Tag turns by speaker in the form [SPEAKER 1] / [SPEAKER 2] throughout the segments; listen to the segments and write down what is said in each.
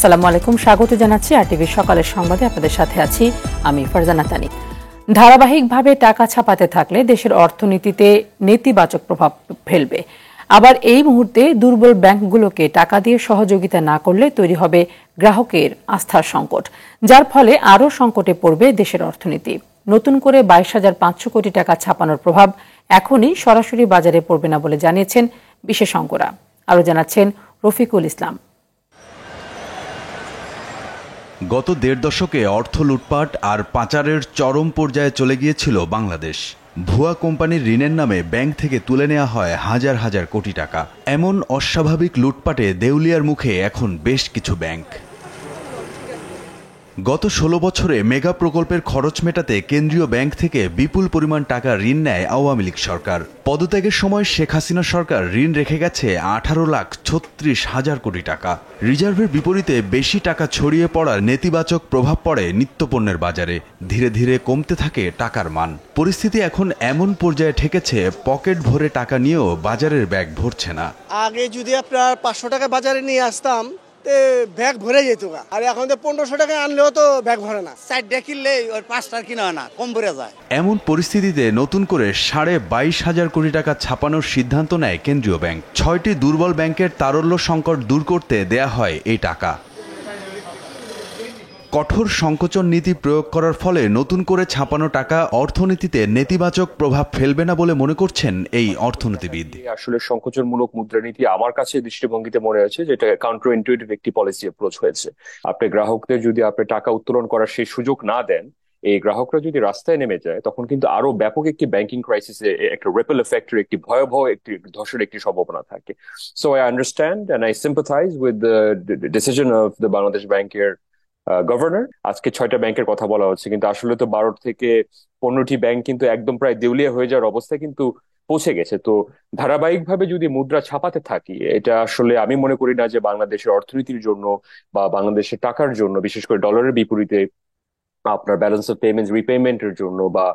[SPEAKER 1] আসসালামু আলাইকুম, স্বাগত জানাচ্ছি আরটিভি সকালের সংবাদে। আপনাদের সাথে আছি আমি ফারজানা তানি। ধারাবাহিকভাবে টাকা ছাপাতে থাকলে দেশের অর্থনীতিতে নেতিবাচক প্রভাব ফেলবে। আবার এই মুহূর্তে দুর্বল ব্যাংকগুলোকে টাকা দিয়ে সহযোগিতা না করলে তৈরি হবে গ্রাহকের আস্থার সংকট, যার ফলে আরও সংকটে পড়বে দেশের অর্থনীতি। নতুন করে 22,500 কোটি টাকা ছাপানোর প্রভাব এখনই সরাসরি বাজারে পড়বে না বলে জানিয়েছেন বিশেষজ্ঞরা। আরও জানাচ্ছেন রফিকুল ইসলাম।
[SPEAKER 2] গত দেড় দশকে অর্থ লুটপাট আর পাচারের চরম পর্যায়ে চলে গিয়েছিল বাংলাদেশ। ভুয়া কোম্পানির ঋণের নামে ব্যাংক থেকে তুলে নেওয়া হয় হাজার হাজার কোটি টাকা। এমন অস্বাভাবিক লুটপাটে দেউলিয়ার মুখে এখন বেশ কিছু ব্যাংক। গত 16 বছরে মেগা প্রকল্পের খরচ মেটাতে কেন্দ্রীয় ব্যাংক থেকে বিপুল পরিমাণ টাকা ঋণ নেয় আওয়ামী লীগ সরকার। পদত্যাগের সময় শেখ হাসিনা সরকার ঋণ রেখে গেছে 18,36,000 কোটি টাকা। রিজার্ভের বিপরীতে বেশি টাকা ছড়িয়ে পড়ার নেতিবাচক প্রভাব পড়ে নিত্যপণ্যের বাজারে। ধীরে ধীরে কমতে থাকে টাকার মান। পরিস্থিতি এখন এমন পর্যায়ে ঠেকেছে, পকেট ভরে টাকা নিয়েও বাজারের ব্যাগ ভরছে না।
[SPEAKER 3] আগে যদি আপনার 500 টাকা বাজারে নিয়ে আসতাম ব্যাগ ভরে যেত, আর এখন তো 1500 টাকা আনলেও তো ব্যাগ ভরে না।
[SPEAKER 4] 4টা কিনলে ওই 5টা কিনা না, কম ভরে যায়।
[SPEAKER 2] এমন পরিস্থিতিতে নতুন করে 22,500 কোটি টাকা ছাপানোর সিদ্ধান্ত নেয় কেন্দ্রীয় ব্যাংক। 6টি দুর্বল ব্যাংকের তারল্য সংকট দূর করতে দেয়া হয় এই টাকা। কঠোর সংকোচন নীতি প্রয়োগ করার ফলে নতুন করে ছাপানো টাকা অর্থনীতিতে নেতিবাচক প্রভাব ফেলবে না বলে মনে করছেন এই অর্থনীতিবিদ।
[SPEAKER 5] আসলে সংকোচনমূলক মুদ্রানীতি আমার কাছে দৃষ্টিভঙ্গিতে মনে হয়েছে যেটা কাউন্টার ইনটুইটিভ একটি পলিসি অ্যাপ্রোচ হয়েছে। আপনি গ্রাহকদের যদি আপনি টাকা উত্তোলন করার সেই সুযোগ না দেন, এই গ্রাহকরা যদি রাস্তায় নেমে যায়, তখন কিন্তু আরো ব্যাপক একটি ব্যাংকিং ক্রাইসিসে একটা রিপল এফেক্টের একটি ভয়াবহ একটি ধসের একটি সম্ভাবনা থাকে। So I understand and I sympathize with the decision of the Bangladesh ব্যাংকের গভর্নর। আজকে 6টা ব্যাংকের কথা বলা হচ্ছে, কিন্তু আসলে তো 12 থেকে 15টি ব্যাংক কিন্তু একদম প্রায় দেউলিয়া হয়ে যাওয়ার অবস্থায় কিন্তু পৌঁছে গেছে। তো ধারাবাহিকভাবে যদি মুদ্রা ছাপাতে থাকি, এটা আসলে আমি মনে করি না যে বাংলাদেশের অর্থনীতির জন্য বা বাংলাদেশের টাকার জন্য, বিশেষ করে ডলারের বিপরীতে আপনার ব্যালেন্স অফ পেমেন্ট রিপেমেন্টের জন্য বা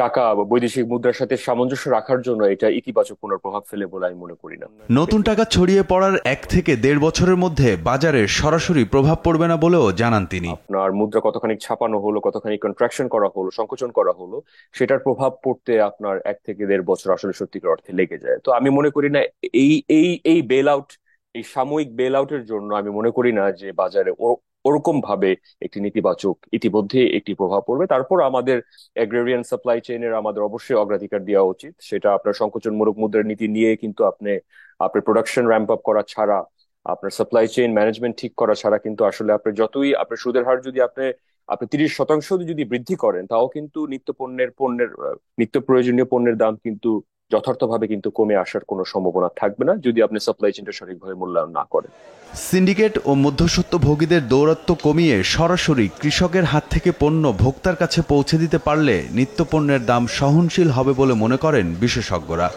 [SPEAKER 5] টাকা বৈদেশিক মুদ্রার সাথে সামঞ্জস্য রাখার জন্য এটা ইতিবাচক কোনো প্রভাব ফেলে বলে আমি মনে করি না।
[SPEAKER 2] নতুন টাকা ছড়িয়ে পড়ার 1 থেকে 1.5 বছরের মধ্যে বাজারে সরাসরি প্রভাব পড়বে না বলেও জানান তিনি।
[SPEAKER 5] আপনার মুদ্রা কতখানি ছাপানো হলো, কতখানি কন্ট্রাকশন করা হলো, সংকোচন করা হলো, সেটার প্রভাব পড়তে আপনার 1 থেকে 1.5 বছর আসলে সত্যিকার অর্থে লেগে যায়। তো আমি মনে করি না এই এই এই বেল আউট, এই সাময়িক বেল আউটের জন্য আমি মনে করি না যে বাজারে ওরকম ভাবে একটি নেতিবাচক ইতিমধ্যে একটি প্রভাব পড়বে। তারপর আমাদের এগ্রেরিয়ান সাপ্লাই চেইনের আমাদের অবশ্যই অগ্রাধিকার দেওয়া উচিত। সেটা আপনার সংকোচনমূলক মুদ্রার নীতি নিয়ে কিন্তু আপনার প্রোডাকশন র্যাম্প আপ করা ছাড়া, আপনার সাপ্লাই চেইন ম্যানেজমেন্ট ঠিক করা ছাড়া কিন্তু আসলে আপনি যতই আপনার সুদের হার যদি আপনি 30% যদি বৃদ্ধি করেন, তাও কিন্তু নিত্য প্রয়োজনীয় পণ্যের দাম কিন্তু যথার্থভাবে কিন্তু কমে আসার কোনো সম্ভাবনা থাকবে না যদি আপনি সাপ্লাই চেইনটা সঠিকভাবে মূল্যায়ন না করেন।
[SPEAKER 2] সিন্ডিকেট ও মধ্যস্বত্বভোগীদের দৌরাত্ম্য কমিয়ে সরাসরি কৃষকের হাত থেকে পণ্য ভোক্তার কাছে পৌঁছে দিতে পারলে নিত্যপণ্যের দাম সহনশীল হবে বলে মনে করেন বিশেষজ্ঞরা।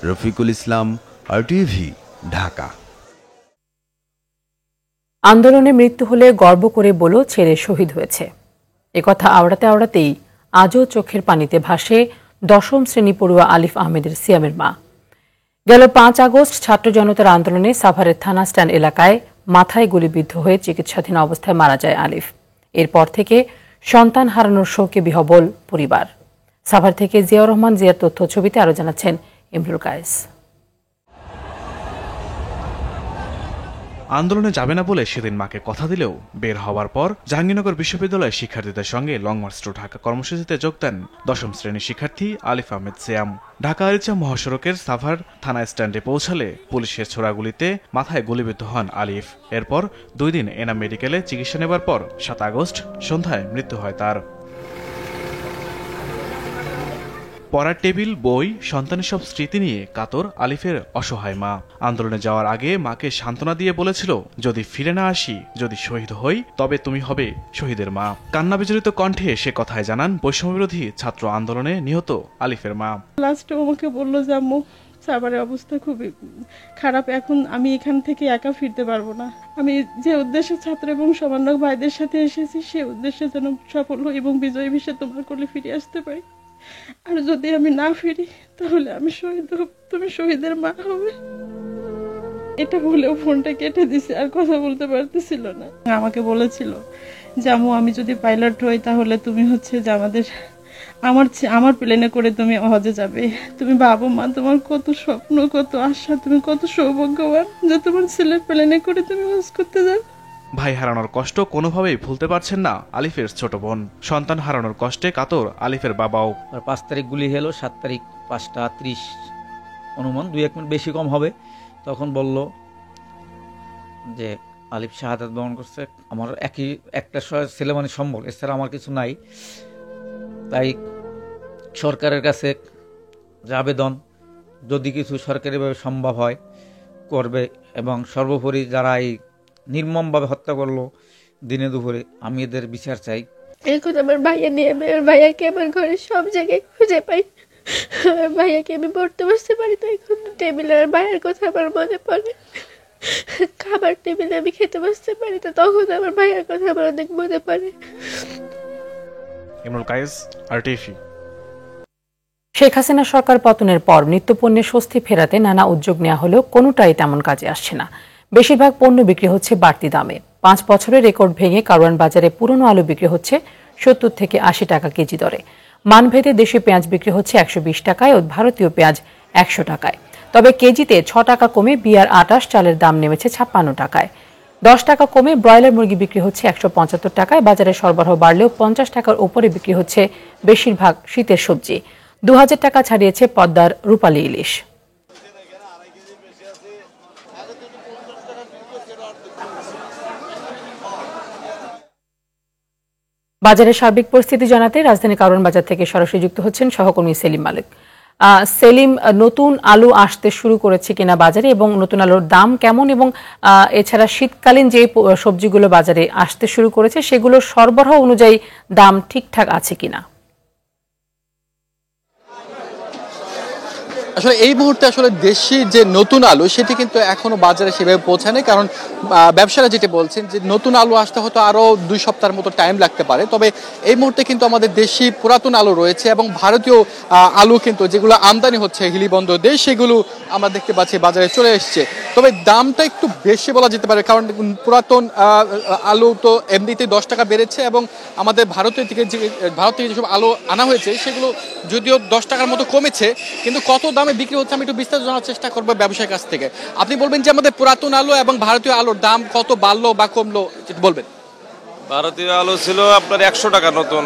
[SPEAKER 2] রফিকুল ইসলাম, আরটিভি, ঢাকা।
[SPEAKER 1] আন্দোলনে মৃত্যু হলে গর্ব করে বলো ছেলে শহীদ হয়েছে, একথা আওড়াতে আওড়াতেই আজও চোখের পানিতে ভাসে 10ম শ্রেণী পড়ুয়া আলিফ আহমেদের সিয়ামের মা। গেল 5 আগস্ট ছাত্র জনতার আন্দোলনে সাভারের থানা স্ট্যান্ড এলাকায় মাথায় গুলিবিদ্ধ হয়ে চিকিৎসাধীন অবস্থায় মারা যায় আলিফ। এরপর থেকে সন্তান হারানোর শোকে বিহ্বল পরিবার। সাভার থেকে জিয়াউর রহমান জিয়ার তথ্য ছবিতে আরো জানাচ্ছেন ইমরুল কায়েস।
[SPEAKER 6] আন্দোলনে যাবে না বলে সেদিন মাকে কথা দিলেও বের হওয়ার পর জাহাঙ্গীরনগর বিশ্ববিদ্যালয়ের শিক্ষার্থীদের সঙ্গে লং মার্চ টু ঢাকা কর্মসূচিতে যোগ দেন 10ম শ্রেণীর শিক্ষার্থী আলিফ আহমেদ সিয়াম। ঢাকা আরিচা মহাসড়কের সাভার থানা স্ট্যান্ডে পৌঁছালে পুলিশের ছোড়াগুলিতে মাথায় গুলিবিদ্ধ হন আলিফ। এরপর 2 দিন এনাম মেডিকেলে চিকিৎসা নেবার পর 7 আগস্ট সন্ধ্যায় মৃত্যু হয় তার। পড়ার টেবিল, বই, সন্তানের সব স্মৃতি নিয়ে কাতর আলিফের অসহায় মা। আন্দোলনে যাওয়ার আগে মাকে সান্ত্বনা দিয়ে বলেছিল, যদি ফিরে না আসি, যদি শহীদ হই, তবে তুমি হবে শহীদের মা। কান্না বিজড়িত কণ্ঠে সে কথায় জানান বৈষম্যবিরোধী ছাত্র আন্দোলনে নিহত আলিফের মা।
[SPEAKER 7] লাস্টে আমাকে বললো যে আম্মু, সাভারের অবস্থা খুবই খারাপ, এখন আমি এখান থেকে একা ফিরতে পারবো না। আমি যে উদ্দেশ্যে ছাত্র এবং সমন্বয়ক ভাইদের সাথে এসেছি, সে উদ্দেশ্যে যেন সফল হই এবং বিজয়ী ভেসে তোমার কোলে ফিরে আসতে পারি। আর যদি আমি না ফিরি, তাহলে আমি শহীদ হব, তুমি শহীদের মা হবে। এটা বলেও ফোনটা কেটে দিছে, আর কথা বলতে পারতেছিল না। আমাকে বলেছিল যে আম্মু, আমি যদি পাইলট হই তাহলে তুমি হচ্ছে যে আমার প্লেনে করে তুমি হজে যাবে। তুমি ভাবো মা, তোমার কত স্বপ্ন, কত আশা, তুমি কত সৌভাগ্যবান যে তোমার ছেলের প্লেনে করে তুমি হজ করতে যাবে।
[SPEAKER 6] ভাই হারানোর কষ্ট কোনোভাবেই ভুলতে পারছেন না আলিফের ছোট বোন। সন্তান হারানোর কষ্টে কাতর আলিফের বাবাও।
[SPEAKER 8] 5 তারিখ গুলি হলো, 7 তারিখ 5টা 30 অনুমান, 2-1 মিনিট বেশি কম হবে। তখন বলল যে আলিফ শাহাদাত বরণ করছে। আমার একটা ছেলে মানে সম্বল, এছাড়া আমার কিছু নাই। তাই সরকারের কাছে যে আবেদন, যদি কিছু সরকারিভাবে সম্ভব হয় করবে, এবং সর্বোপরি যারা এই নির্মমভাবে হত্যা করলো দিনে দুপুরে, আমি এদের বিচার চাই।
[SPEAKER 9] এখন আমার ভাইয়া নিয়ে আমার ভাইয়াকে আমার ঘরে সব জায়গায় খুঁজে পাই। আমার ভাইয়াকে আমি পড়তে বসতে পারি তো, এখন টেবিলে আর ভাইয়ের কথা আমার মনে পড়ে। খাবার টেবিলে আমি খেতে বসতে পারি তো, তখন আমার ভাইয়ের কথা আমার অনেক মনে পড়ে।
[SPEAKER 6] ইমরুল কায়েস, আরটিভি।
[SPEAKER 1] শেখ হাসিনা সরকার পতনের পর নিত্যপণ্যে স্বস্তি ফেরাতে নানা উদ্যোগ নেওয়া হলেও কোনোটাই তেমন কাজে আসছে না। বেশিরভাগ পণ্য বিক্রি হচ্ছে বাড়তি দামে। 5 বছরের রেকর্ড ভেঙে কারওয়ান বাজারে পুরনো আলু বিক্রি হচ্ছে 70 থেকে 80 টাকা কেজি দরে। মানভেদে দেশি পেঁয়াজ বিক্রি হচ্ছে 120 টাকায় ও ভারতীয় পেঁয়াজ 100 টাকায়। তবে কেজিতে 6 টাকা কমে BR-28 চালের দাম নেমেছে 56 টাকায়। 10 টাকা কমে ব্রয়লার মুরগি বিক্রি হচ্ছে 175 টাকায়। বাজারে সরবরাহ বাড়লেও 50 টাকার উপরে বিক্রি হচ্ছে বেশিরভাগ শীতের সবজি। 2000 টাকা ছাড়িয়েছে পদ্মার রূপালী ইলিশ। বাজারের সার্বিক পরিস্থিতি জানাতে রাজধানী কারওয়ান বাজার থেকে সরাসরি যুক্ত হচ্ছেন সহকর্মী সেলিম মালিক। সেলিম, নতুন আলু আসতে শুরু করেছে কিনা বাজারে, এবং নতুন আলুর দাম কেমন, এবং এছাড়া শীতকালীন যে সবজিগুলো বাজারে আসতে শুরু করেছে সেগুলো সরবরাহ অনুযায়ী দাম ঠিকঠাক আছে কিনা?
[SPEAKER 10] আসলে এই মুহূর্তে আসলে দেশি যে নতুন আলু সেটি কিন্তু এখনো বাজারে সেভাবে পৌঁছায়নি, কারণ ব্যবসায়ীরা যেটা বলছেন যে নতুন আলু আসতে হয়তো আরো 2 সপ্তাহের মতো টাইম লাগতে পারে। তবে এই মুহূর্তে কিন্তু আমাদের দেশি পুরাতন আলু রয়েছে, এবং ভারতীয় আলু কিন্তু যেগুলো আমদানি হচ্ছে হিলিবন্দর দেশ, সেগুলো আমরা দেখতে পাচ্ছি বাজারে চলে এসছে। তবে দামটা একটু বেশি বলা যেতে পারে, কারণ পুরাতন আলু তো এমনিতেই 10 টাকা বেড়েছে, এবং আমাদের ভারত থেকে যেসব আলু আনা হয়েছে সেগুলো যদিও 10 টাকার মতো কমেছে, কিন্তু কত দামে বিক্রি হচ্ছে আমি একটু বিস্তারিত জানার চেষ্টা করবো ব্যবসায়ীর কাছ থেকে। আপনি বলবেন যে আমাদের পুরাতন আলু এবং ভারতীয় আলুর দাম কত বাড়লো বা কমলো বলবেন?
[SPEAKER 11] ভারতীয় আলু ছিল আপনার 100 টাকা নতুন,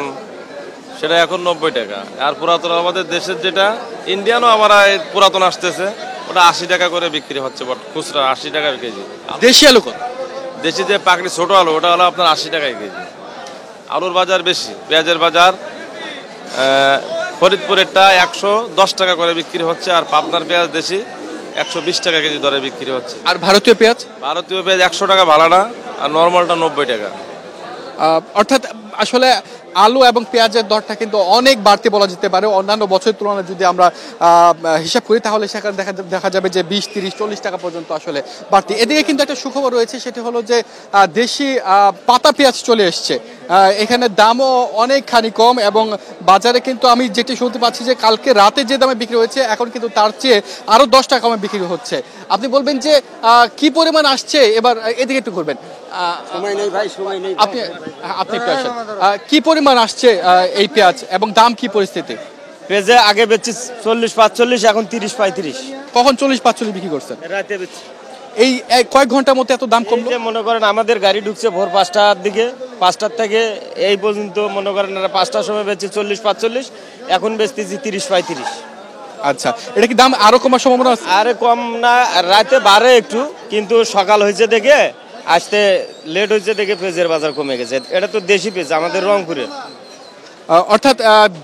[SPEAKER 11] সেটা এখন 90 টাকা। আর পুরাতন আমাদের দেশের যেটা ইন্ডিয়ানও আমার পুরাতন আসতেছে, ওটা 80 টাকা করে বিক্রি হচ্ছে, খুচরা 80 টাকা কেজি।
[SPEAKER 10] দেশি আলু কত?
[SPEAKER 11] দেশি যে পাকড়ি ছোট আলু ওটা হলো আপনার 80 টাকায় কেজি। আলুর বাজার বেশি, পেঁয়াজের বাজার ফরিদপুরেরটা 110 টাকা করে বিক্রি হচ্ছে, আর পাবনার পেঁয়াজ দেশি 120 টাকা কেজি দরে বিক্রি হচ্ছে।
[SPEAKER 10] আর ভারতীয় পেঁয়াজ?
[SPEAKER 11] ভারতীয় পেঁয়াজ 100 টাকা ভাড়াটা, আর নর্মালটা 90 টাকা।
[SPEAKER 10] অর্থাৎ আসলে আলু এবং পেঁয়াজের দরটা কিন্তু অনেক বাড়তি বলা যেতে পারে অন্যান্য বছরের তুলনায়। যদি আমরা হিসাব করি তাহলে সেখানে দেখা যাবে যে 20, 30, 40 টাকা পর্যন্ত আসলে বাড়তি। এদিকে কিন্তু একটা সুখবর রয়েছে, সেটি হলো যে দেশি পাতা পেঁয়াজ চলে এসছে। এখানে দামও অনেকখানি কম, এবং বাজারে কিন্তু আমি যেটি শুনতে পাচ্ছি যে কালকে রাতে যে দামে বিক্রি হয়েছে এখন কিন্তু তার চেয়ে আরো 10 টাকা কমে বিক্রি হচ্ছে। আপনি বলবেন যে কি পরিমাণ আসছে, এবার এদিকে একটু করবেন। আপনি কি পরিমাণ আসছে এই পেঁয়াজ, এবং দাম কি পরিস্থিতি?
[SPEAKER 12] পেঁয়াজে আগে বেচছি 40-45, এখন 30-35।
[SPEAKER 10] কখন 40-45 বিক্রি করছেন?
[SPEAKER 12] রাতে বেচছি।
[SPEAKER 10] এই কয়েক ঘন্টার মধ্যে এত দাম কমলো?
[SPEAKER 12] মনে করেন আমাদের গাড়ি ঢুকছে ভোর 5টার দিকে, 5টার থেকে এই পর্যন্ত মনে করেন 5টার সময় বেচছি 40-45, এখন বেচতেছি 30-35।
[SPEAKER 10] আচ্ছা, এটা কি দাম আরো কমার সম্ভাবনা আছে?
[SPEAKER 12] আরে কম না, রাতে বাড়ে একটু, কিন্তু সকাল হয়েছে দেখে আসতে লেট হয়েছে দেখে পেঁয়াজের বাজার কমে গেছে। এটা তো দেশি পেঁয়াজ আমাদের রংপুরের।
[SPEAKER 10] অর্থাৎ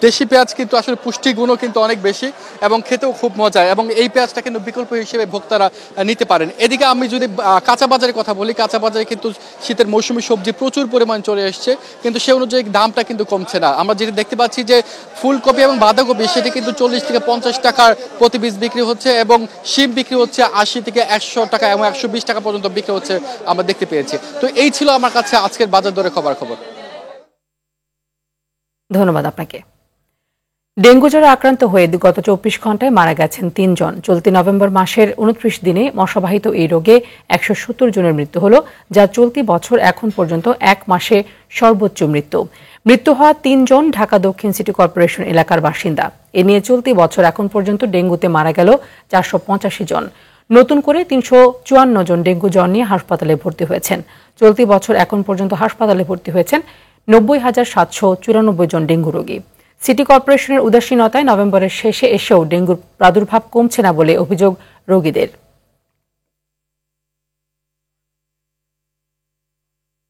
[SPEAKER 10] দেশি পেঁয়াজ কিন্তু আসলে পুষ্টিগুণও কিন্তু অনেক বেশি, এবং খেতেও খুব মজা, এবং এই পেঁয়াজটা কিন্তু বিকল্প হিসেবে ভোক্তারা নিতে পারেন। এদিকে আমি যদি কাঁচা বাজারের কথা বলি, কাঁচা বাজারে কিন্তু শীতের মৌসুমী সবজি প্রচুর পরিমাণ চলে এসছে, কিন্তু সে অনুযায়ী দামটা কিন্তু কমছে না। আমরা যেটা দেখতে পাচ্ছি যে ফুলকপি এবং বাঁধাকপি সেটি কিন্তু 40 থেকে 50 টাকার প্রতি পিস বিক্রি হচ্ছে, এবং শিম বিক্রি হচ্ছে 80 থেকে 100 টাকা এবং 120 টাকা পর্যন্ত বিক্রি হচ্ছে আমরা দেখতে পেয়েছি। তো এই ছিল আমার কাছে আজকের বাজার দরে খবর।
[SPEAKER 1] ধন্যবাদ আপনাকে। ডেঙ্গু জ্বরে আক্রান্ত হয়ে গত 24 ঘন্টায় মারা গেছেন 3 জন। চলতি নভেম্বর মাসের 29 দিনে মশাবাহিত এই রোগে 170 জনের মৃত্যু হল, যা চলতি বছর এখন পর্যন্ত এক মাসে সর্বোচ্চ মৃত্যু হওয়া 3 জন ঢাকা দক্ষিণ সিটি কর্পোরেশন এলাকার বাসিন্দা। এ নিয়ে চলতি বছর এখন পর্যন্ত ডেঙ্গুতে মারা গেল 485 জন। নতুন করে 354 জন ডেঙ্গু জ্বর নিয়ে হাসপাতালে ভর্তি হয়েছেন। চলতি বছর এখন পর্যন্ত হাসপাতালে ভর্তি হয়েছেন 90,794 জন ডেঙ্গু রোগী। সিটি কর্পোরেশনের উদাসীনতায় নভেম্বরের শেষে এসেও ডেঙ্গুর প্রাদুর্ভাব কমছে না বলে অভিযোগ রোগীদের।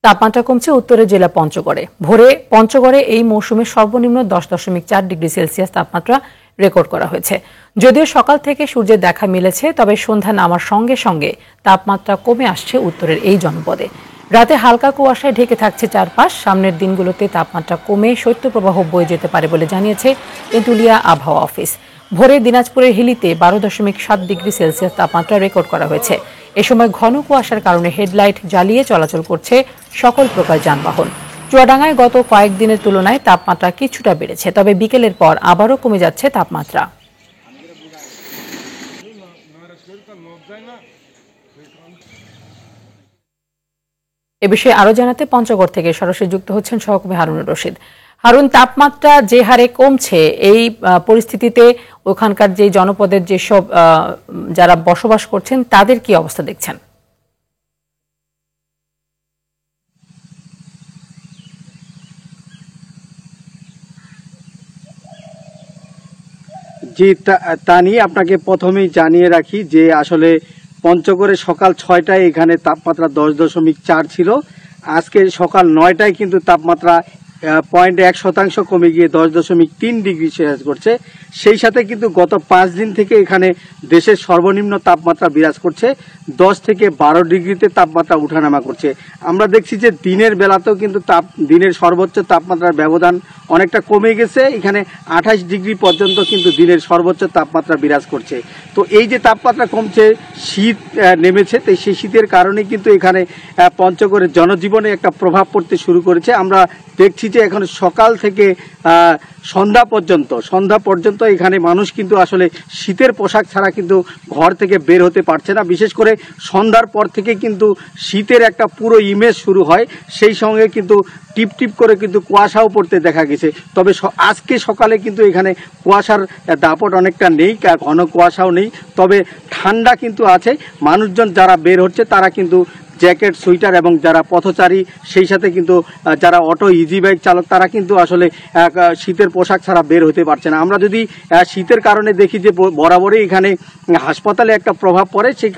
[SPEAKER 1] তাপমাত্রা কমছে উত্তরের জেলা পঞ্চগড়ে। ভোরে পঞ্চগড়ে এই মৌসুমে সর্বনিম্ন 10.4 ডিগ্রি সেলসিয়াস তাপমাত্রা রেকর্ড করা হয়েছে। যদিও সকাল থেকে সূর্যের দেখা মিলেছে, তবে সন্ধ্যা নামার সঙ্গে সঙ্গে তাপমাত্রা কমে আসছে উত্তরের এই জনপদে। রাতে হালকা কুয়াশায় ঢেকে থাকছে চারপাশ। সামনের দিনগুলোতে তাপমাত্রা কমে শৈত্যপ্রবাহ বয়ে যেতে পারে বলে জানিয়েছে তেঁতুলিয়া আবহাওয়া অফিস। ভোরে দিনাজপুরের হিলিতে 12.7 ডিগ্রি সেলসিয়াস তাপমাত্রা রেকর্ড করা হয়েছে। এ সময় ঘন কুয়াশার কারণে হেডলাইট জ্বালিয়ে চলাচল করছে সকল প্রকার যানবাহন। চুয়াডাঙ্গায় গত কয়েকদিনের তুলনায় তাপমাত্রা কিছুটা বেড়েছে, তবে বিকেলের পর আবারও কমে যাচ্ছে তাপমাত্রা। এ বিষয়ে আরো জানাতে পঞ্চগড় থেকে সরাসরি যুক্ত হচ্ছেন সহকর্মী হারুনুর রশিদ। হারুন, তাপমাত্রা যে হারে কমছে, এই পরিস্থিতিতে ওখানকার যে জনপদের যেসব যারা বসবাস করছেন তাদের কি অবস্থা দেখছেন?
[SPEAKER 13] জি, তা নিয়ে আপনাকে প্রথমেই জানিয়ে রাখি যে আসলে পঞ্চগড়ে সকাল 6টায় এখানে তাপমাত্রা 10.4 ছিল। আজকে সকাল 9টায় কিন্তু তাপমাত্রা 0.1% কমে গিয়ে 10.3 ডিগ্রি সেলসিয়াস করছে। সেই সাথে কিন্তু গত 5 দিন থেকে এখানে দেশের সর্বনিম্ন তাপমাত্রা বিরাজ করছে 10 থেকে 12 ডিগ্রিতে তাপমাত্রা উঠানামা করছে। আমরা দেখছি যে দিনের বেলাতেও কিন্তু দিনের সর্বোচ্চ তাপমাত্রার ব্যবধান অনেকটা কমে গেছে। এখানে 28 ডিগ্রি পর্যন্ত কিন্তু দিনের সর্বোচ্চ তাপমাত্রা বিরাজ করছে। তো এই যে তাপমাত্রা কমছে, শীত নেমেছে, তো সেই শীতের কারণে কিন্তু এখানে পঞ্চগড়ের জনজীবনে একটা প্রভাব পড়তে শুরু করেছে। আমরা দেখছি যে এখন সকাল থেকে সন্ধ্যা পর্যন্ত এখানে মানুষ কিন্তু আসলে শীতের পোশাক ছাড়া কিন্তু ঘর থেকে বের হতে পারছে না। বিশেষ করে সন্ধ্যার পর থেকে কিন্তু শীতের একটা পুরো ইমেজ শুরু হয়। সেই সঙ্গে কিন্তু টিপ টিপ করে কিন্তু কুয়াশাও পড়তে দেখা গেছে। তবে আজকে সকালে কিন্তু এখানে কুয়াশার দাপট অনেকটা নেই, ঘন কুয়াশাও নেই, তবে ঠান্ডা কিন্তু আছে। মানুষজন যারা বের হচ্ছে তারা কিন্তু জ্যাকেট, সোয়েটার এবং যারা পথচারী, সেই সাথে কিন্তু যারা অটো, ইজি বাইক চালক, তারা কিন্তু আসলে শীতের পোশাক ছাড়া বের হতে পারছে না। আমরা যদি শীতের কারণে দেখি যে বরাবরই এখানে হাসপাতালে একটা প্রভাব পড়ে, সেই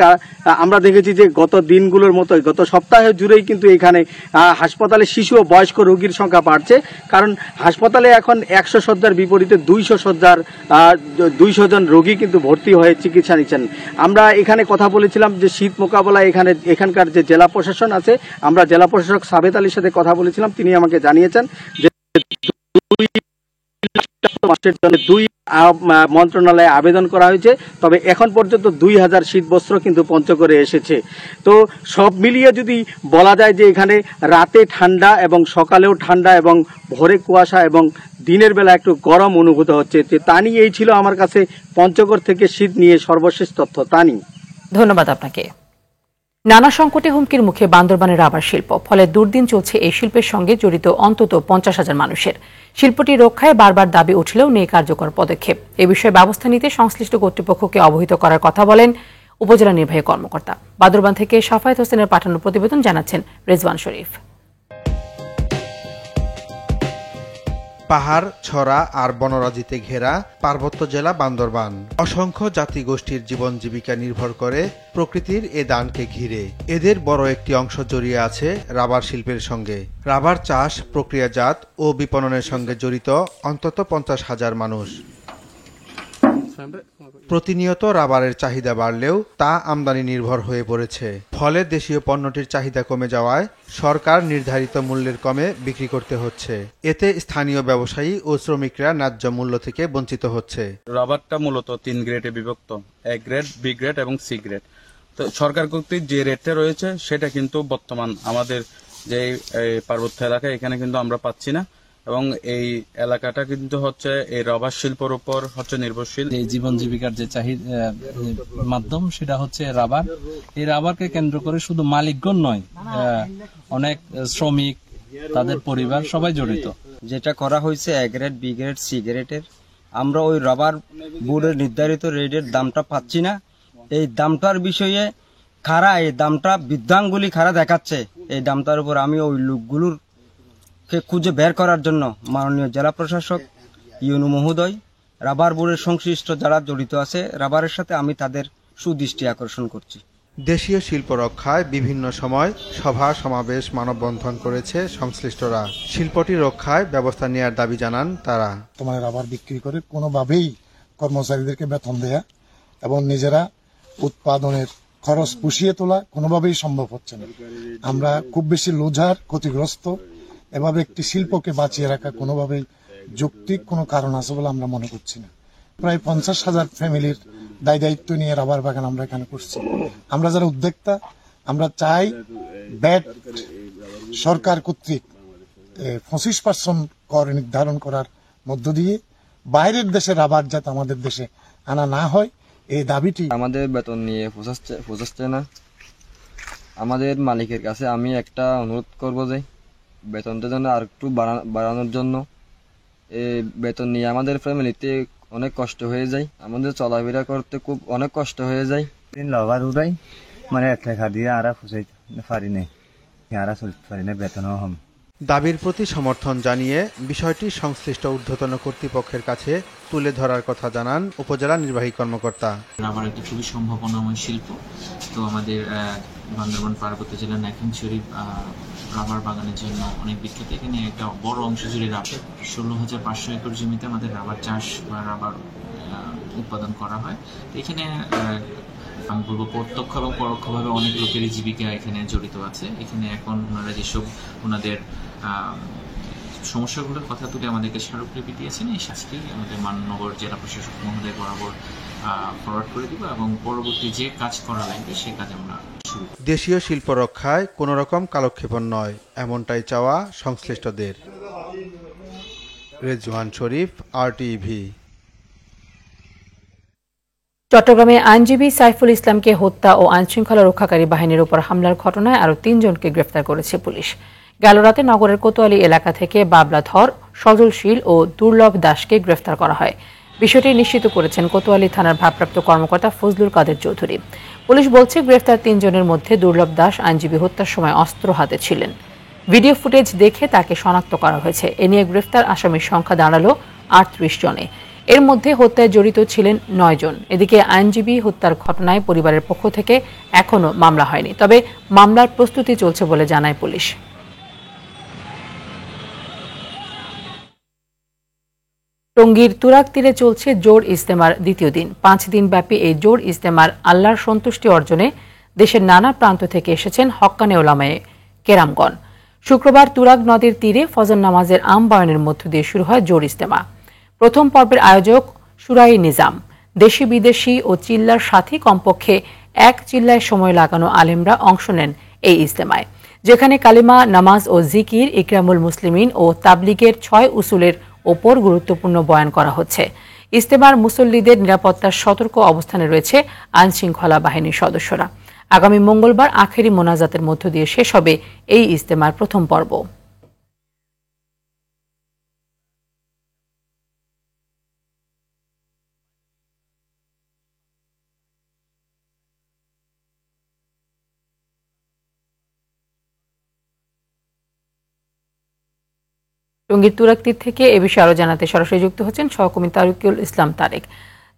[SPEAKER 13] আমরা দেখেছি যে গত দিনগুলোর মতোই গত সপ্তাহে জুড়েই কিন্তু এখানে হাসপাতালে শিশু ও বয়স্ক রোগীর সংখ্যা বাড়ছে। কারণ হাসপাতালে এখন 100 শয্যার বিপরীতে 200 জন রোগী কিন্তু ভর্তি হয়ে চিকিৎসা নিচ্ছেন। আমরা এখানে কথা বলেছিলাম যে শীত মোকাবেলায় এখানকার যে জেলা প্রশাসন আছে, আমরা জেলা প্রশাসক সাবেত আলীর সাথে কথা বলেছিলাম। তিনি আমাকে জানিয়েছেন যে 2 মন্ত্রণালয়ে আবেদন করা হয়েছে, তবে এখন পর্যন্ত 2000 শীতবস্ত্র কিন্তু পঞ্চগড়ে এসেছে। তো সব মিলিয়ে যদি বলা যায় যে এখানে রাতে ঠান্ডা এবং সকালেও ঠান্ডা এবং ভোরে কুয়াশা এবং দিনের বেলা একটু গরম অনুভূত হচ্ছে। তা নিয়ে এই ছিল আমার কাছে পঞ্চগড় থেকে শীত নিয়ে সর্বশেষ তথ্য। তানি,
[SPEAKER 1] ধন্যবাদ আপনাকে। নানা সংকটে হুমকির মুখে বান্দরবানের রাবার শিল্প, ফলে দুর্দিন চলছে এই শিল্পের সঙ্গে জড়িত অন্তত 50,000 মানুষের। শিল্পটি রক্ষায় বারবার দাবি উঠলেও নেই কার্যকর পদক্ষেপ। এ বিষয়ে ব্যবস্থা নিতে সংশ্লিষ্ট কর্তৃপক্ষকে অবহিত করার কথা বলেন উপজেলা নির্বাহী কর্মকর্তা। বান্দরবান থেকে সাফায়েত হোসেনের পাঠানো প্রতিবেদন জানাচ্ছেন রেজওয়ান শরীফ।
[SPEAKER 14] পাহাড়, ছড়া আর বনরাজিতে ঘেরা পার্বত্য জেলা বান্দরবান। অসংখ্য জাতিগোষ্ঠীর জীবন জীবিকা নির্ভর করে প্রকৃতির এ দানকে ঘিরে। এদের বড় একটি অংশ জড়িয়ে আছে রাবার শিল্পের সঙ্গে। রাবার চাষ, প্রক্রিয়াজাত ও বিপণনের সঙ্গে জড়িত অন্তত 50,000 মানুষ। প্রতিনিয়ত রাবারের চাহিদা বাড়লেও তা আমদানি নির্ভর হয়ে পড়েছে। ফলে দেশীয় পণ্যটির চাহিদা কমে যাওয়ায় সরকার নির্ধারিত মূল্যের কমে বিক্রি করতে হচ্ছে। এতে স্থানীয় ব্যবসায়ী ও শ্রমিকরা ন্যায্য মূল্য থেকে বঞ্চিত হচ্ছে।
[SPEAKER 15] রাবারটা মূলত 3 গ্রেডে বিভক্ত, A গ্রেড, B গ্রেড এবং C গ্রেড। তো সরকার কর্তৃক যে রেটটা রয়েছে সেটা কিন্তু বর্তমান আমাদের যে পার্বত্য এলাকায় এখানে কিন্তু আমরা পাচ্ছি না। এবং এই এলাকাটা কিন্তু হচ্ছে এই রবার শিল্পের উপর হচ্ছে নির্ভরশীল।
[SPEAKER 16] এই জীবন জীবিকার যে চাহিদা মাধ্যম সেটা হচ্ছে রাবার। এই রাবারকে কেন্দ্র করে শুধু মালিকগণ নয়, অনেক শ্রমিক, তাদের পরিবার সবাই জড়িত।
[SPEAKER 17] যেটা করা হয়েছে A grade, B grade, C গ্রেডের, আমরা ওই রাবার বোর্ডের নির্ধারিত রেটের দামটা পাচ্ছি না। এই দামটার বিষয়ে খারা, এই দামটা বিদ্যাঙ্গুলি খারা দেখাচ্ছে। এই দামটার উপর আমি ওই লোকগুলোর খুঁজে বের করার জন্য মাননীয় জেলা প্রশাসক ইউনু মহোদয়, রাবার বোর্ডের সংশ্লিষ্ট যারা জড়িত আছে রাবারের সাথে, আমি তাদের সুদৃষ্টি আকর্ষণ করছি।
[SPEAKER 14] দেশীয় শিল্প রক্ষায় বিভিন্ন সময় সভা সমাবেশ, মানববন্ধন করেছে সংশ্লিষ্টরা। শিল্পটি রক্ষায় ব্যবস্থা নেওয়ার দাবি জানান তারা।
[SPEAKER 18] তোমার রাবার বিক্রি করে কোনোভাবেই কর্মচারীদেরকে বেতন দেয়া এবং নিজেরা উৎপাদনের খরচ পুষিয়ে তোলা কোনোভাবেই সম্ভব হচ্ছে না। আমরা খুব বেশি লোজার, ক্ষতিগ্রস্ত, এভাবে একটি শিল্পকে বাঁচিয়ে রাখা কোনোভাবেই যৌক্তিক কোনো কারণ আছে বলে আমরা মনে করছি না। প্রায় 50,000 ফ্যামিলির দায় দায়িত্ব নিয়ে রাবার বাগান আমরা এখানে করছি। আমরা যারা উদ্যোক্তা, আমরা চাই ব্যাট সরকার কর্তৃক 25% কর নির্ধারণ করার মধ্য দিয়ে বাইরের দেশে রাবার যাতে আমাদের দেশে আনা না হয়, এই দাবিটি।
[SPEAKER 17] আমাদের বেতন নিয়ে পোষাচ্ছে না। আমাদের মালিকের কাছে আমি একটা অনুরোধ করব যে বেতনটা যেন আর একটু বাড়ানোর জন্য। এই বেতন নিয়ে আমাদের ফ্যামিলিতে অনেক কষ্ট হয়ে যায়, আমাদের চলাফেরা করতে খুব অনেক কষ্ট হয়ে যায়।
[SPEAKER 19] লবার উড়াই মানে 1 টাকা দিয়ে আর ফুসাইতে পারি না, আর চলতে পারি না, বেতনও হম।
[SPEAKER 14] দাবির প্রতি সমর্থন জানিয়ে বিষয়টি সংশ্লিষ্ট ঊর্ধ্বতন কর্তৃপক্ষের কাছে তুলে ধরার কথা জানান উপজেলা নির্বাহী কর্মকর্তা।
[SPEAKER 20] রাবার একটা খুবই সম্ভাবনাময় শিল্প। তো আমাদের বান্দরবান পার্বত্য জেলার নাইখানছড়ি রাবার বাগানের জন্য অনেক বিখ্যাত। এখানে একটা বড় অংশ জুড়ে রাবার, 16,500 একর জমিতে আমাদের রাবার চাষ বা রাবার উৎপাদন করা হয়। তো এখানে আমি বলবো প্রত্যক্ষ এবং পরোক্ষভাবে অনেক লোকেরই জীবিকা এখানে জড়িত আছে। এখানে এখন ওনারা যেসব ওনাদের সমস্যাগুলোর কথা তুলে আমাদেরকে স্মারকলিপি দিয়েছেন, এই শাস্তি আমাদের মাননগর জেলা প্রশাসক মহোদয় বরাবর ফরওয়ার্ড করে দিব এবং পরবর্তী যে কাজ করা লাগবে সে কাজ আমরা শুরু।
[SPEAKER 14] দেশীয় শিল্প রক্ষায় কোনো রকম কালক্ষেপণ নয়, এমনটাই চাওয়া সংশ্লিষ্টদের। রেজওয়ান শরীফ, RTV।
[SPEAKER 1] চট্টগ্রামে আইনজীবী সাইফুল ইসলামকে হত্যা ও আইনশৃঙ্খলা রক্ষাকারী বাহিনীর উপর হামলার ঘটনায় আরও 3 জনকে গ্রেফতার করেছে পুলিশ। গেল রাতে নগরের কোতোয়ালি এলাকা থেকে বাবলাধর, সজলশীল ও দুর্লভ দাসকে গ্রেফতার করা হয়। বিষয়টি নিশ্চিত করেছেন কোতোয়ালি থানার ভারপ্রাপ্ত কর্মকর্তা ফজলুল কাদের চৌধুরী। পুলিশ বলছে, গ্রেফতার 3 জনের মধ্যে দুর্লভ দাস আইনজীবী হত্যার সময় অস্ত্র হাতে ছিলেন। ভিডিও ফুটেজ দেখে তাকে শনাক্ত করা হয়েছে। এ নিয়ে গ্রেফতার আসামির সংখ্যা দাঁড়ালো 38 জনে। এর মধ্যে হত্যায় জড়িত ছিলেন 9 জন। এদিকে আইনজীবী হত্যার ঘটনায় পরিবারের পক্ষ থেকে এখনো মামলা হয়নি, তবে মামলার প্রস্তুতি চলছে বলে জানায় পুলিশ। টঙ্গীর তুরাগ তীরে চলছে জোড় ইজতেমার দ্বিতীয় দিন। 5 দিন ব্যাপী এই জোড় ইজতেমার আল্লাহর সন্তুষ্টি অর্জনে দেশের নানা প্রান্ত থেকে এসেছেন হক্কানে ওলামায়ে কেরামগণ। শুক্রবার তুরাগ নদীর তীরে ফজর নামাজের আমবায়নের মধ্য দিয়ে শুরু হয় জোড় ইজতেমা। প্রথম পর্বের আয়োজক শুরাই নিজাম। দেশি বিদেশি ও চিল্লার সাথে কমপক্ষে 1 চিল্লায় সময় লাগানো আলেমরা অংশ নেন এই ইজতেমায়, যেখানে কালিমা, নামাজ ও জিকির, ইকরামুল মুসলিমিন ও তাবলিগের 6 উসুলের ওপর গুরুত্বপূর্ণ বয়ান করা হচ্ছে। ইজতেমার মুসল্লিদের নিরাপত্তার সতর্ক অবস্থানে রয়েছে আইনশৃঙ্খলা বাহিনীর সদস্যরা। আগামী মঙ্গলবার আখেরি মোনাজাতের মধ্য দিয়ে শেষ হবে এই ইজতেমার প্রথম পর্ব। টঙ্গীর তুরাগ তীর থেকে এ বিষয়ে আরো জানাতে সরাসরি যুক্ত হচ্ছেন সহকর্মী তারিকুল ইসলাম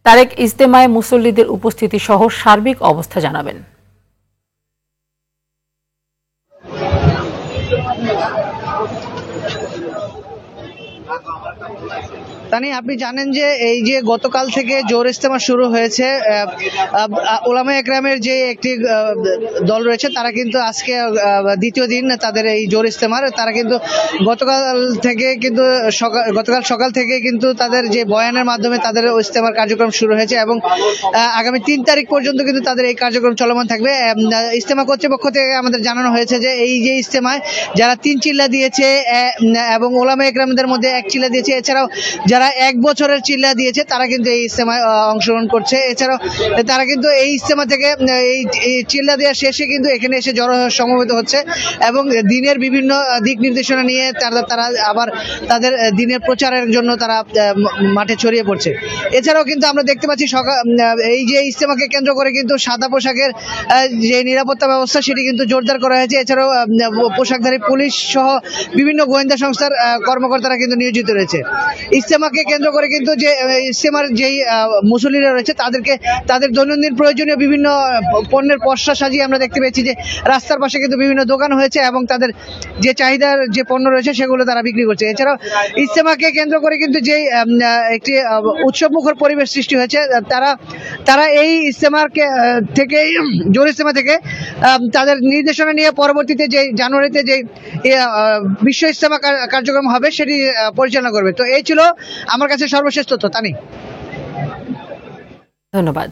[SPEAKER 1] তারেক। ইজতেমায় মুসল্লিদের উপস্থিতি সহ সার্বিক অবস্থা জানাবেন।
[SPEAKER 21] তানি, আপনি জানেন যে এই যে গতকাল থেকে জোর ইজতেমা শুরু হয়েছে, ওলামা একরামের যে একটি দল রয়েছে তারা কিন্তু আজকে দ্বিতীয় দিন তাদের এই জোর ইজতেমার। তারা কিন্তু গতকাল সকাল থেকে কিন্তু তাদের যে বয়ানের মাধ্যমে তাদের ইজতেমার কার্যক্রম শুরু হয়েছে এবং আগামী 3 তারিখ পর্যন্ত কিন্তু তাদের এই কার্যক্রম চলমান থাকবে। ইজতেমা কর্তৃপক্ষ থেকে আমাদের জানানো হয়েছে যে এই যে ইজতেমায় যারা 3 চিল্লা দিয়েছে এবং ওলামা একরামদের মধ্যে 1 চিল্লা দিয়েছে, এছাড়াও যারা 1 বছরের চিল্লা দিয়েছে তারা কিন্তু এই ইজতেমায় অংশগ্রহণ করছে। এছাড়াও তারা কিন্তু এই ইজতেমা থেকে এই চিল্লা দেওয়া শেষে কিন্তু এখানে এসে জড়ো সমবেত হচ্ছে এবং দিনের বিভিন্ন দিক নির্দেশনা নিয়ে তারা আবার তাদের দিনের প্রচারের জন্য তারা মাঠে ছড়িয়ে পড়ছে। এছাড়াও কিন্তু আমরা দেখতে পাচ্ছি এই যে ইজতেমাকে কেন্দ্র করে কিন্তু সাদা পোশাকের যে নিরাপত্তা ব্যবস্থা সেটি কিন্তু জোরদার করা হয়েছে। এছাড়াও পোশাকধারী পুলিশ সহ বিভিন্ন গোয়েন্দা সংস্থার কর্মকর্তারা কিন্তু নিয়োজিত রয়েছে। ইজতেমাকে কেন্দ্র করে কিন্তু যে ইজতেমার যেই মুসল্লিরা রয়েছে তাদের দৈনন্দিন প্রয়োজনীয় বিভিন্ন পণ্যের পসরা সাজিয়ে আমরা দেখতে পেয়েছি যে রাস্তার পাশে কিন্তু বিভিন্ন দোকান হয়েছে এবং তাদের যে চাহিদার যে পণ্য রয়েছে সেগুলো তারা বিক্রি করছে। এছাড়াও ইজতেমাকে কেন্দ্র করে কিন্তু যে একটি উৎসবমুখর পরিবেশ সৃষ্টি হয়েছে, তারা এই ইজতেমাকে থেকে জোর ইজতেমা থেকে তাদের নির্দেশনা নিয়ে পরবর্তীতে যে জানুয়ারিতে যে বিশ্ব ইজতেমা কার্যক্রম হবে সেটি পরিচালনা করবে। তো এই ছিল আমার কাছে সর্বশেষ তথ্য। তানি,
[SPEAKER 1] ধন্যবাদ।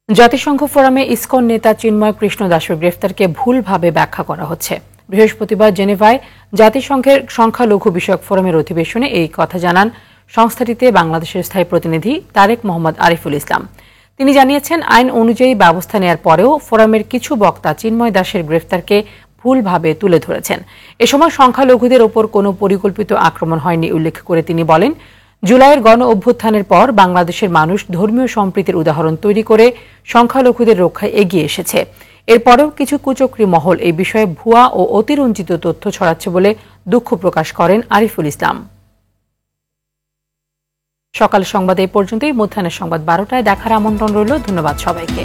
[SPEAKER 1] জাতিসংঘ ফোরামে ইসকন নেতা চিন্ময় কৃষ্ণ দাসের গ্রেফতারকে ভুলভাবে ব্যাখ্যা করা হচ্ছে। বৃহস্পতিবার জেনেভায় জাতিসংঘের সংখ্যালঘু বিষয়ক ফোরামের অধিবেশনে এই কথা জানান সংস্থাটিতে বাংলাদেশের স্থায়ী প্রতিনিধি তারেক মোহাম্মদ আরিফুল ইসলাম। তিনি জানিয়েছেন, আইন অনুযায়ী ব্যবস্থা নেয়ার পরেও ফোরামের কিছু বক্তা চিন্ময় দাসের গ্রেফতারকে ভুলভাবে তুলে ধরেছেন। এ সময় সংখ্যালঘুদের ওপর কোনো পরিকল্পিত আক্রমণ হয়নি উল্লেখ করে তিনি বলেন, জুলাইয়ের গণ অভ্যুত্থানের পর বাংলাদেশের মানুষ ধর্মীয় সম্প্রীতির উদাহরণ তৈরি করে সংখ্যালঘুদের রক্ষায় এগিয়ে এসেছে। এরপরেও কিছু কুচক্রী মহল এই বিষয়ে ভুয়া ও অতিরঞ্জিত তথ্য ছড়াচ্ছে বলে দুঃখ প্রকাশ করেন আরিফুল ইসলাম। সকাল সংবাদ এই পর্যন্তই। মধ্যাহ্নের সংবাদ 12টায় দেখার আমন্ত্রণ রইল। ধন্যবাদ সবাইকে।